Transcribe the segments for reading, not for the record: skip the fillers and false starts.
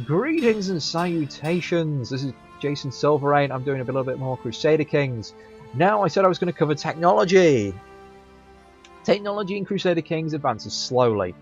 Greetings and salutations, this is Jason Silverain. I'm doing a little bit more Crusader Kings. Now, I said I was going to cover technology. Technology in Crusader Kings advances slowly.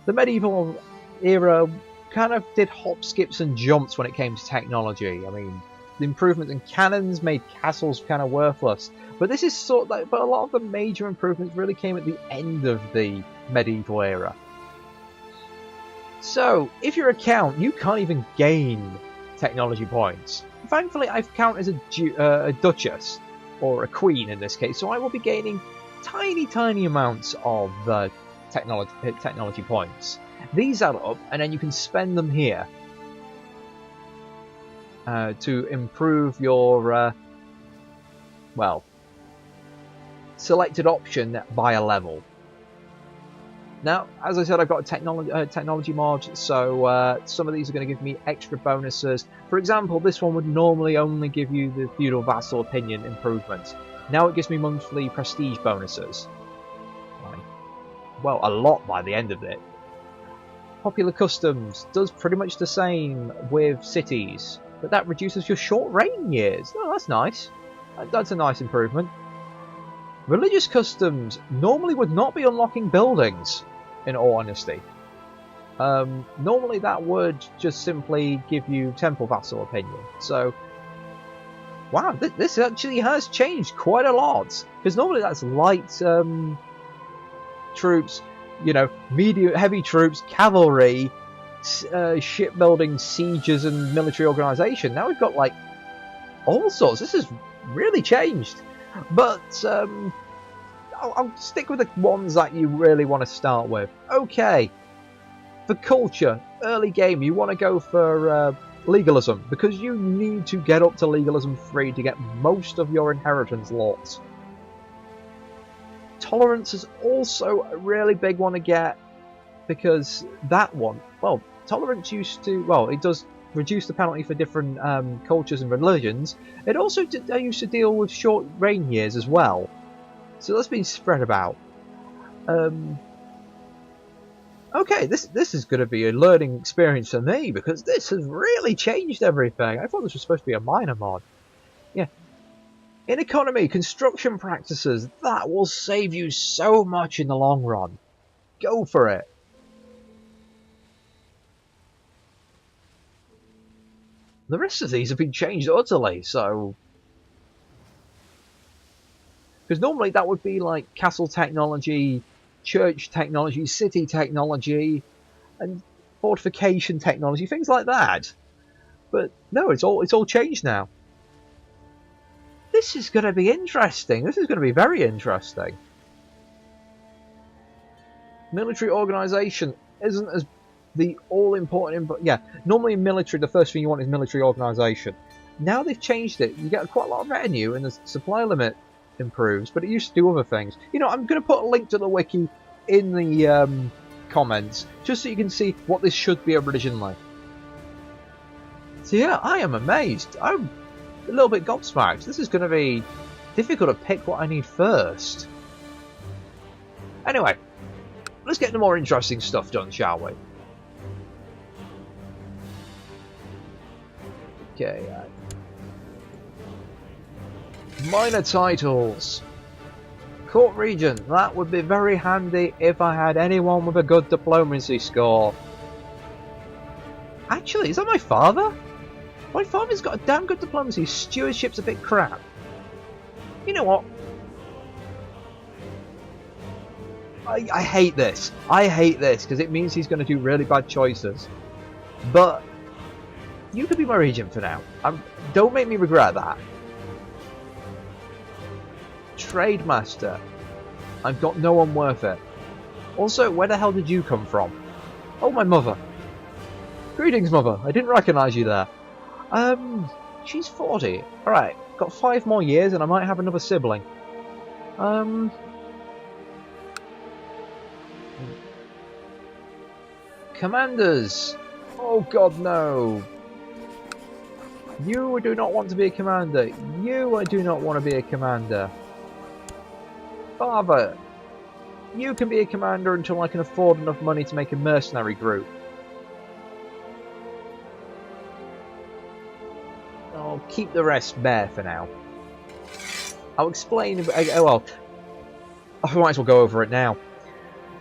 The medieval era kind of did hop, skips and jumps when it came to technology. I mean, the improvements in cannons made castles kind of worthless. But this is sort of like, but a lot of the major improvements really came at the end of the medieval era. So, if you're a count, you can't even gain technology points. Thankfully, I've count as a duchess, or a queen in this case, so I will be gaining tiny amounts of technology points. These add up, and then you can spend them here to improve your, well, selected option by a level. Now, as I said, I've got a technology mod, so some of these are going to give me extra bonuses. For example, this one would normally only give you the feudal vassal opinion improvement. Now it gives me monthly prestige bonuses. Well, a lot by the end of it. Popular customs does pretty much the same with cities, but that reduces your short reign years. Oh, that's nice. That's a nice improvement. Religious customs normally would not be unlocking buildings, in all honesty. Normally that would just simply give you temple vassal opinion. So, wow, this actually has changed quite a lot. Because normally that's light troops, you know, medium, heavy troops, cavalry, shipbuilding, sieges, and military organisation. Now we've got like all sorts. This has really changed. But I'll stick with the ones that you really want to start with. Okay, for culture, early game, you want to go for legalism, because you need to get up to legalism 3 to get most of your inheritance lots. Tolerance is also a really big one to get, because that one, well, tolerance used to, well, it does reduce the penalty for different cultures and religions. It also used to deal with short reign years as well. So that's been spread about. Okay, this is going to be a learning experience for me, because this has really changed everything. I thought this was supposed to be a minor mod. Yeah. In economy, construction practices, that will save you so much in the long run. Go for it. The rest of these have been changed utterly, so... Because normally that would be like castle technology, church technology, city technology, and fortification technology, things like that. But no, it's all changed now. This is going to be interesting. This is going to be very interesting. Military organisation isn't as the all-important... Yeah, normally in military, the first thing you want is military organisation. Now they've changed it. You get quite a lot of revenue, and the supply limit improves, but it used to do other things. You know, I'm going to put a link to the wiki in the comments, just so you can see what this should be originally. So yeah, I am amazed. I'm a little bit gobsmacked. This is going to be difficult to pick what I need first. Anyway, let's get the more interesting stuff done, shall we? Okay, minor titles. Court Regent, that would be very handy if I had anyone with a good diplomacy score. Actually, is that my father? My father's got a damn good diplomacy. Stewardship's a bit crap. You know what? I hate this. I hate this, because it means he's going to do really bad choices. But you could be my regent for now. Don't make me regret that. Trade Master. I've got no one worth it. Also, where the hell did you come from? Oh, my mother. Greetings, mother. I didn't recognise you there. She's 40. Alright, got 5 more years and I might have another sibling. Commanders. Oh god, no. You do not want to be a commander. You do not want to be a commander. Father, you can be a commander until I can afford enough money to make a mercenary group. I'll keep the rest bare for now. I'll explain. Well, I might as well go over it now.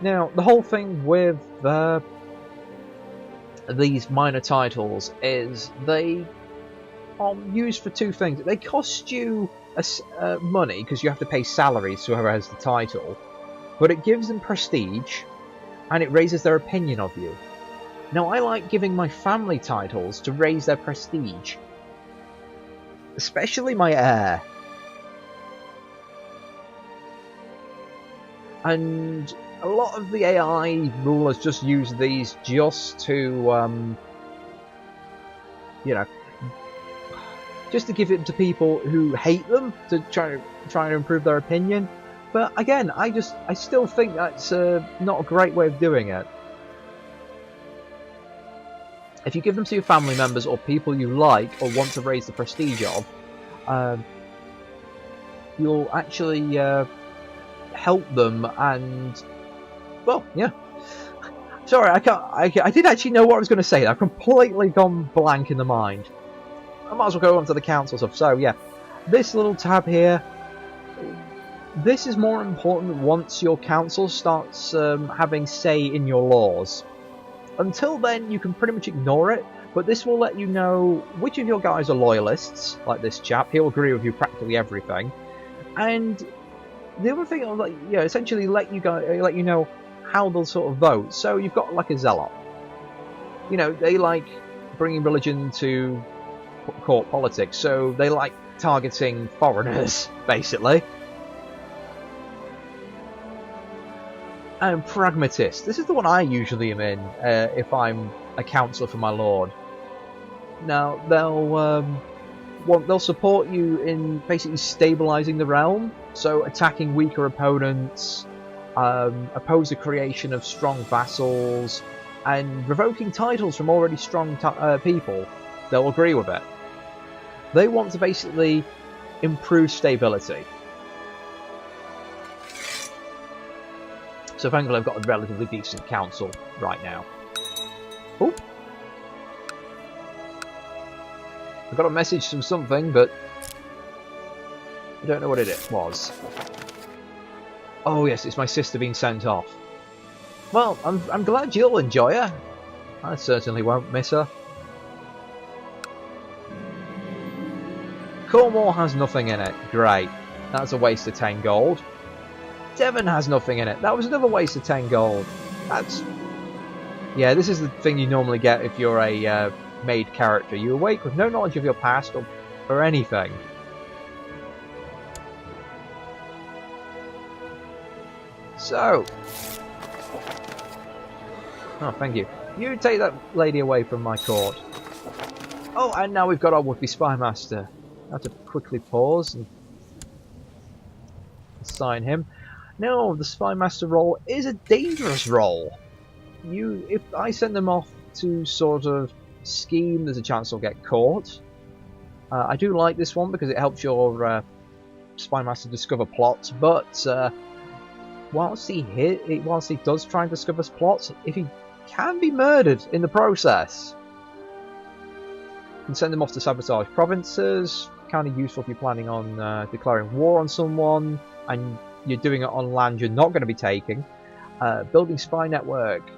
Now, the whole thing with these minor titles is they are used for two things. They cost you money because you have to pay salaries to whoever has the title, but it gives them prestige and it raises their opinion of you. Now, I like giving my family titles to raise their prestige, especially my heir. And a lot of the AI rulers just use these just to, you know, just to give it to people who hate them, to try to improve their opinion. But again, I still think that's not a great way of doing it. If you give them to your family members or people you like or want to raise the prestige of, you'll actually help them. And well, yeah. Sorry, I didn't actually know what I was going to say. I've completely gone blank in the mind. I might as well go on to the council stuff. So yeah, this little tab here. This is more important once your council starts having say in your laws. Until then, you can pretty much ignore it, but this will let you know which of your guys are loyalists, like this chap. He'll agree with you practically everything. And the other thing, will essentially let you know how they'll sort of vote. So you've got like a zealot. You know, they like bringing religion to court politics, so they like targeting foreigners, basically. And pragmatist. This is the one I usually am in if I'm a councillor for my lord. Now they'll support you in basically stabilising the realm, so attacking weaker opponents, oppose the creation of strong vassals, and revoking titles from already strong people. They'll agree with it. They want to basically improve stability. So thankfully I've got a relatively decent council right now. Oh! I got a message from something, but I don't know what it was. Oh yes, it's my sister being sent off. Well, I'm glad you'll enjoy her. I certainly won't miss her. Cornwall has nothing in it. Great. That's a waste of 10 gold. Devon has nothing in it. That was another waste of 10 gold. That's... Yeah, this is the thing you normally get if you're a made character. You awake with no knowledge of your past or anything. So... Oh, thank you. You take that lady away from my court. Oh, and now we've got our would-be spy master. I have to quickly pause and assign him. No, the spy master role is a dangerous role. If I send them off to sort of scheme, there's a chance they'll get caught. I do like this one because it helps your spy master discover plots, but whilst he does try and discover plots, if he can be murdered in the process, you can send them off to sabotage provinces. Kind of useful if you're planning on declaring war on someone and you're doing it on land you're not going to be taking. Building spy network,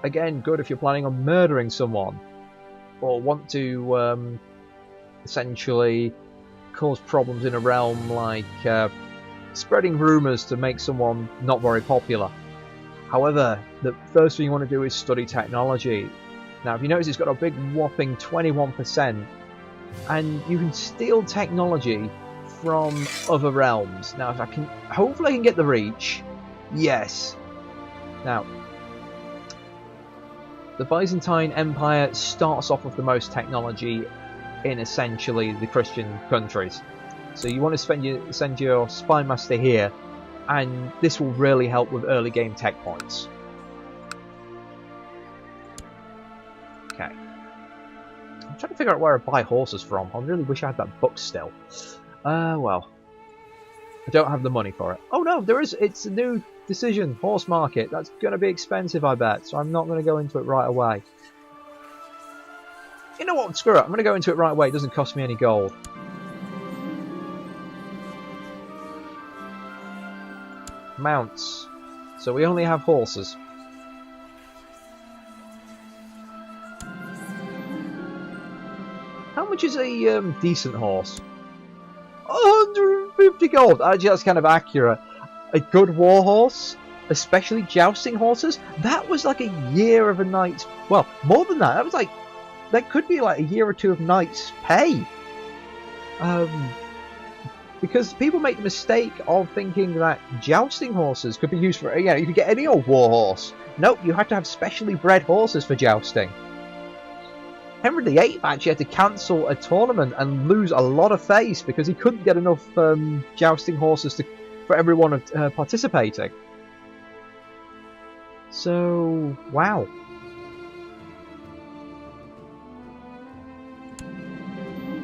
again, good if you're planning on murdering someone or want to essentially cause problems in a realm, like spreading rumours to make someone not very popular. However, the first thing you want to do is study technology. Now, if you notice, it's got a big whopping 21%, and you can steal technology from other realms. Now, if I can, hopefully I can get the reach. Yes. Now, the Byzantine Empire starts off with the most technology in essentially the Christian countries. So you want to send your spy master here, and this will really help with early game tech points. Okay. I'm trying to figure out where I buy horses from. I really wish I had that book still. Well, I don't have the money for it. Oh no, there is. It's a new decision. Horse market. That's going to be expensive, I bet. So I'm not going to go into it right away. You know what? Screw it. I'm going to go into it right away. It doesn't cost me any gold. Mounts. So we only have horses. How much is a decent horse? 150 gold. Actually, that's kind of accurate. A good war horse, especially jousting horses, that was like a year of a knight's... Well, more than that. That was like... That could be like a year or two of knight's pay. Because people make the mistake of thinking that jousting horses could be used for... Yeah, you could get any old war horse. Nope, you have to have specially bred horses for jousting. Henry VIII actually had to cancel a tournament and lose a lot of face because he couldn't get enough jousting horses for everyone participating. So, wow.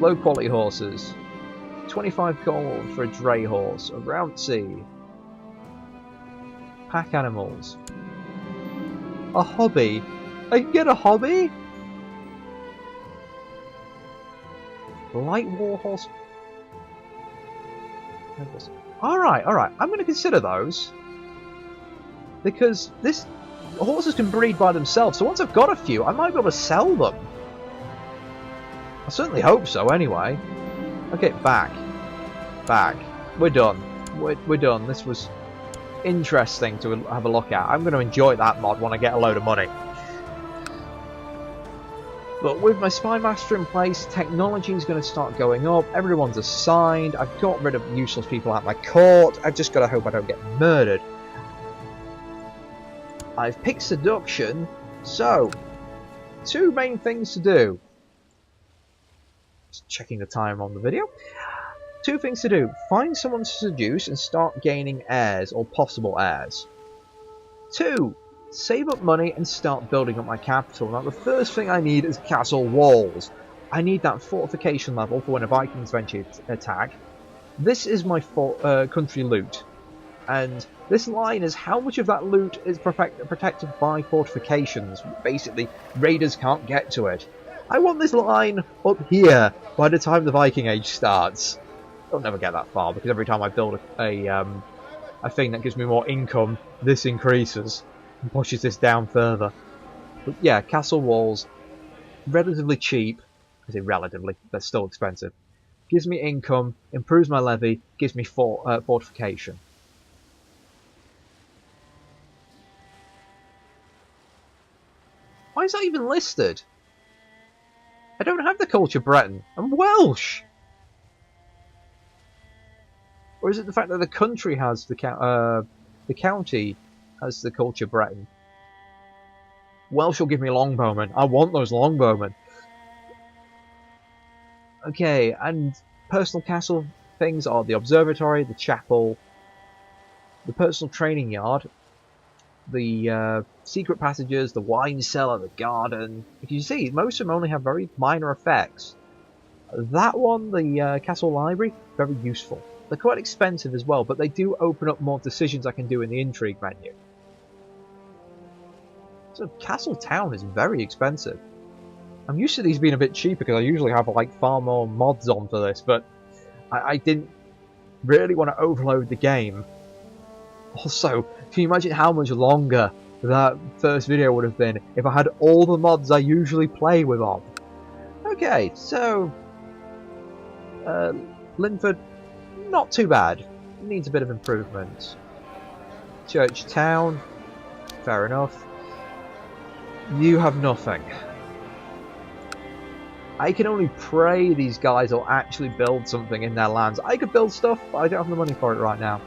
Low quality horses. 25 gold for a dray horse, a Rouncy. Pack animals. A hobby. I can get a hobby? Light war horse. Alright, alright. I'm going to consider those. Because horses can breed by themselves, so once I've got a few, I might be able to sell them. I certainly hope so, anyway. Okay, back. Back. We're done. We're done. This was interesting to have a look at. I'm going to enjoy that mod when I get a load of money. But with my Spy Master in place, technology is going to start going up, everyone's assigned, I've got rid of useless people at my court, I've just got to hope I don't get murdered. I've picked seduction, so, two main things to do. Just checking the time on the video. Two things to do. Find someone to seduce and start gaining heirs, or possible heirs. Two, save up money and start building up my capital. Now the first thing I need is castle walls. I need that fortification level for when a Vikings venture attack. This is my country loot. And this line is how much of that loot is protected by fortifications. Basically, raiders can't get to it. I want this line up here by the time the Viking Age starts. I'll never get that far because every time I build a thing that gives me more income, this increases. Pushes this down further. But yeah, castle walls, relatively cheap. I say relatively, they're still expensive. Gives me income, improves my levy, gives me fortification. Why is that even listed? I don't have the culture Breton. I'm Welsh! Or is it the fact that the country has the county has the culture Breton? Welsh will give me longbowmen. I want those longbowmen. Okay, and personal castle things are the observatory, the chapel, the personal training yard, the secret passages, the wine cellar, the garden. If you see, most of them only have very minor effects. That one, the castle library, very useful. They're quite expensive as well, but they do open up more decisions I can do in the intrigue menu. So Castle Town is very expensive. I'm used to these being a bit cheaper because I usually have like far more mods on for this, but I didn't really want to overload the game. Also, can you imagine how much longer that first video would have been if I had all the mods I usually play with on? Okay, so Linford, not too bad. Needs a bit of improvement. Church Town, fair enough. You have nothing. I can only pray these guys will actually build something in their lands. I could build stuff, but I don't have the money for it right now.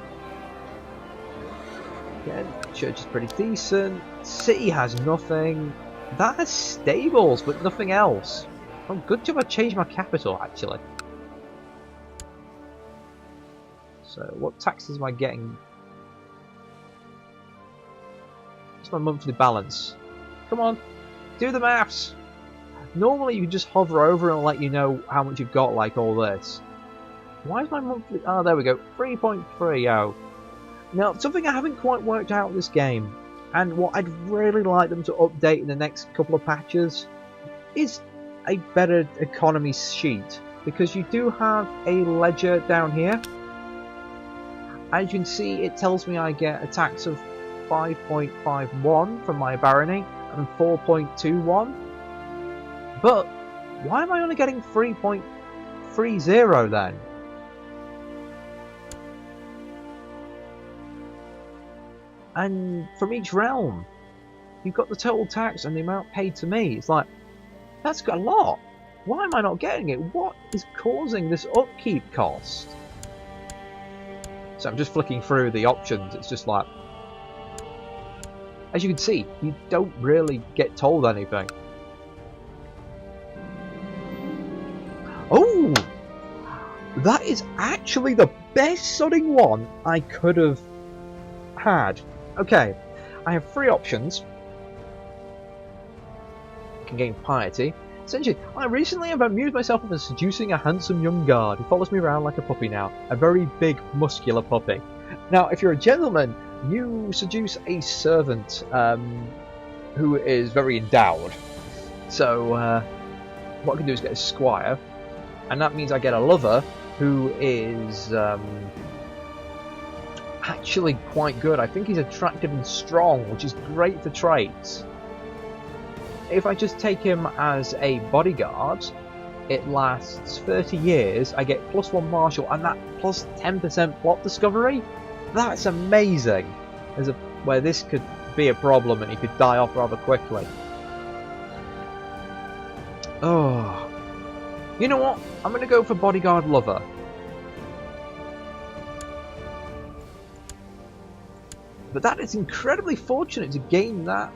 Again, church is pretty decent. City has nothing. That has stables, but nothing else. Oh, good job I changed my capital, actually. So, what taxes am I getting? What's my monthly balance? Come on, do the maths! Normally you just hover over and it'll let you know how much you've got, like all this. Why is my monthly... Oh, there we go, 3.30. Now, something I haven't quite worked out in this game, and what I'd really like them to update in the next couple of patches, is a better economy sheet, because you do have a ledger down here. As you can see, it tells me I get a tax of 5.51 from my barony and 4.21. But why am I only getting 3.30 then? And from each realm, you've got the total tax and the amount paid to me. It's like, that's got a lot. Why am I not getting it? What is causing this upkeep cost? So I'm just flicking through the options. It's just like, as you can see, you don't really get told anything. Oh, that is actually the best sodding one I could have had. Okay, I have 3 options. I can gain piety. Essentially, I recently have amused myself with seducing a handsome young guard who follows me around like a puppy now. A very big, muscular puppy. Now, if you're a gentleman, you seduce a servant who is very endowed. So, what I can do is get a squire, and that means I get a lover who is actually quite good. I think he's attractive and strong, which is great for traits. If I just take him as a bodyguard, it lasts 30 years, I get +1 martial, and that plus 10% plot discovery. That's amazing. Where this could be a problem and he could die off rather quickly. Oh, you know what? I'm going to go for bodyguard lover. But that is incredibly fortunate to gain that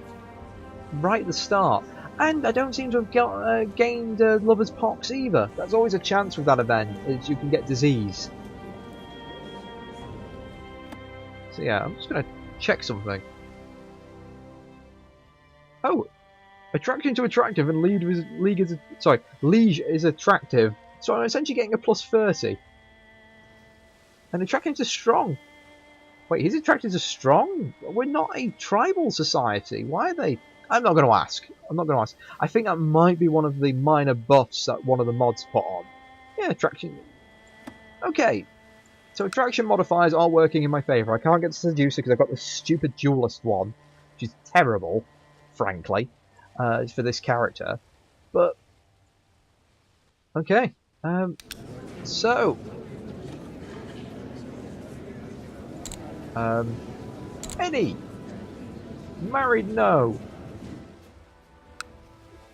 right at the start. And I don't seem to have gained lover's pox either. That's always a chance with that event, is you can get disease. So yeah, I'm just going to check something. Oh, attraction to attractive and liege is attractive. So I'm essentially getting a +30. And attracting to strong. Wait, he's attracted to strong? We're not a tribal society. Why are they? I'm not going to ask. I'm not going to ask. I think that might be one of the minor buffs that one of the mods put on. Yeah, attraction. Okay. So attraction modifiers are working in my favour. I can't get the seducer because I've got the stupid duelist one, which is terrible, frankly, for this character. But okay. So any married? No.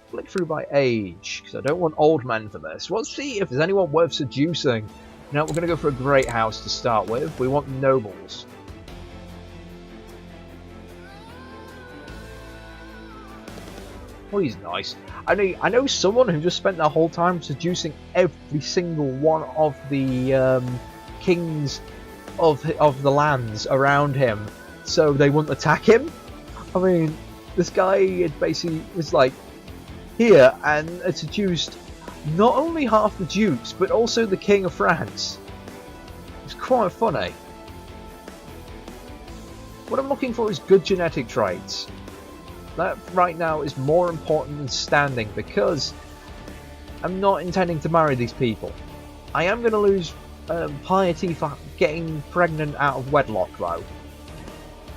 Flick through by age, because I don't want old men for this. Let's see if there's anyone worth seducing. Now we're going to go for a great house to start with. We want nobles. Oh, he's nice. I know someone who just spent their whole time seducing every single one of the kings of the lands around him, so they wouldn't attack him. I mean, this guy basically was like here and seduced not only half the dukes but also the king of France. It's quite funny. What I'm looking for is good genetic traits. That right now is more important than standing, because I'm not intending to marry these people. I am going to lose piety for getting pregnant out of wedlock though.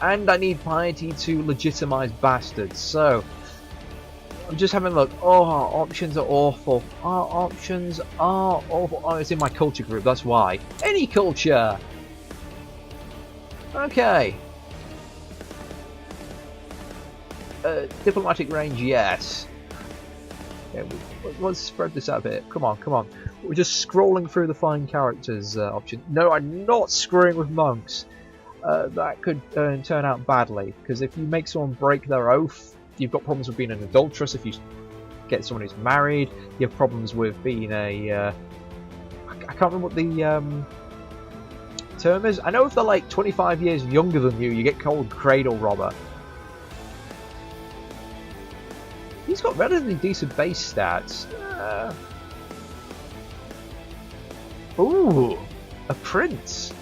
And I need piety to legitimize bastards, so I'm just having a look. Oh, our options are awful. Our options are awful. Oh, it's in my culture group, that's why. Any culture! Okay. Diplomatic range, yes. Yeah, let's spread this out a bit. Come on, come on. We're just scrolling through the fine characters option. No, I'm not screwing with monks. That could turn out badly, because if you make someone break their oath, you've got problems with being an adulteress. If you get someone who's married, you have problems with being a... I can't remember what the term is. I know if they're like 25 years younger than you get called cradle robber. He's got relatively decent base stats. Ooh, a prince.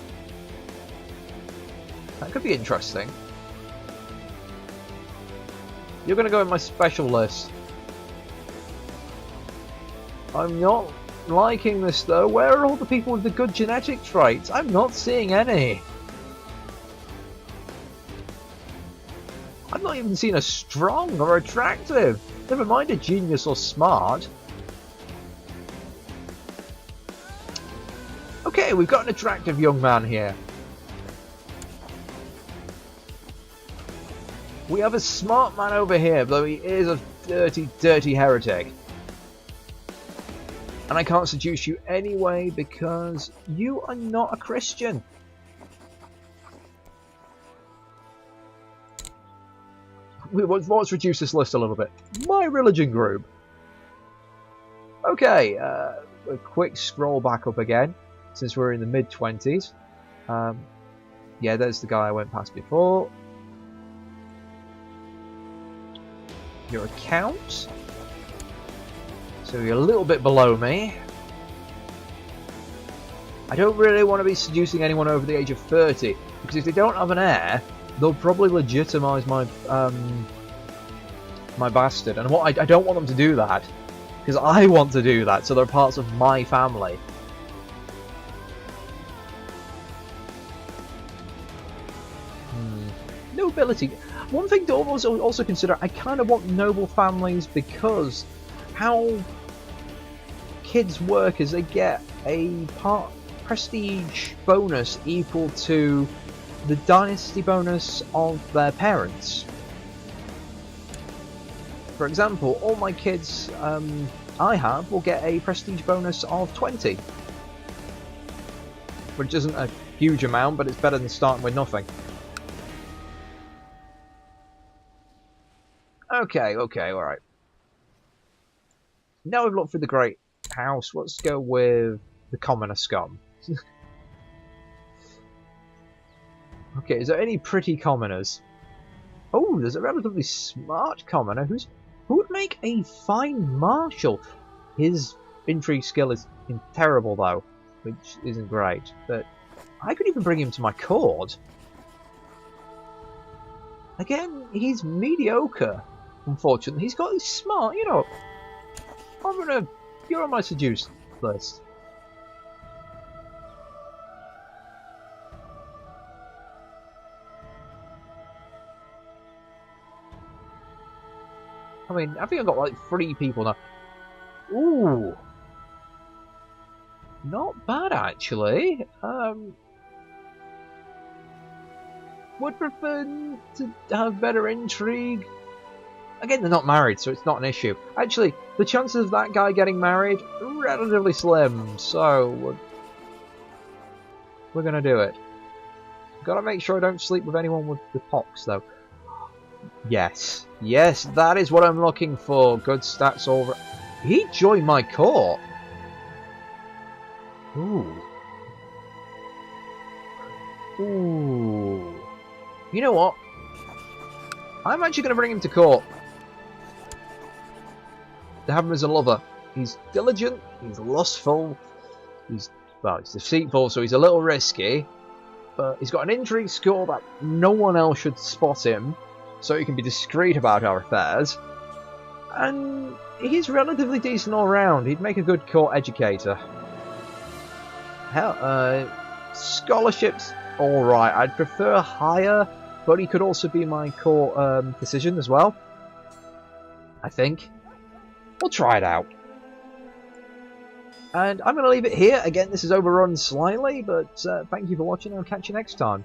That could be interesting. You're going to go in my special list. I'm not liking this though. Where are all the people with the good genetic traits? I'm not seeing any. I've not even seen a strong or attractive. Never mind a genius or smart. Okay, we've got an attractive young man here. We have a smart man over here, though he is a dirty, dirty heretic. And I can't seduce you anyway because you are not a Christian. Let's reduce this list a little bit. My religion group. Okay, a quick scroll back up again, since we're in the mid-20s. Yeah, there's the guy I went past before. Your account. So you're a little bit below me. I don't really want to be seducing anyone over the age of 30, because if they don't have an heir, they'll probably legitimize my my bastard, and I don't want them to do that, because I want to do that, so they're parts of my family. Nobility. One thing to also consider, I kind of want noble families because how kids work is they get a prestige bonus equal to the dynasty bonus of their parents. For example, all my kids I have will get a prestige bonus of 20. Which isn't a huge amount, but it's better than starting with nothing. Okay, alright. Now we've looked for the Great House, let's go with the Commoner Scum. Okay, is there any pretty commoners? Oh, there's a relatively smart commoner who would make a fine marshal. His intrigue skill is terrible though, which isn't great. But I could even bring him to my court. Again, he's mediocre, unfortunately. He's smart, you know. You're on my seduced list. I mean, I think I've got like 3 people now. Ooh. Not bad, actually. Would prefer to have better intrigue. Again, they're not married, so it's not an issue. Actually, the chances of that guy getting married are relatively slim, so we're gonna do it. Gotta make sure I don't sleep with anyone with the pox, though. Yes, that is what I'm looking for. Good stats over. He joined my court. Ooh. You know what? I'm actually going to bring him to court. To have him as a lover. He's diligent, he's lustful, he's deceitful, so he's a little risky. But he's got an intrigue skill that no one else should spot him. So he can be discreet about our affairs. And he's relatively decent all round. He'd make a good court educator. Hell, scholarships, alright. I'd prefer higher, but he could also be my court decision as well. I think. We'll try it out. And I'm going to leave it here. Again, this is overrun slightly, but thank you for watching. I'll catch you next time.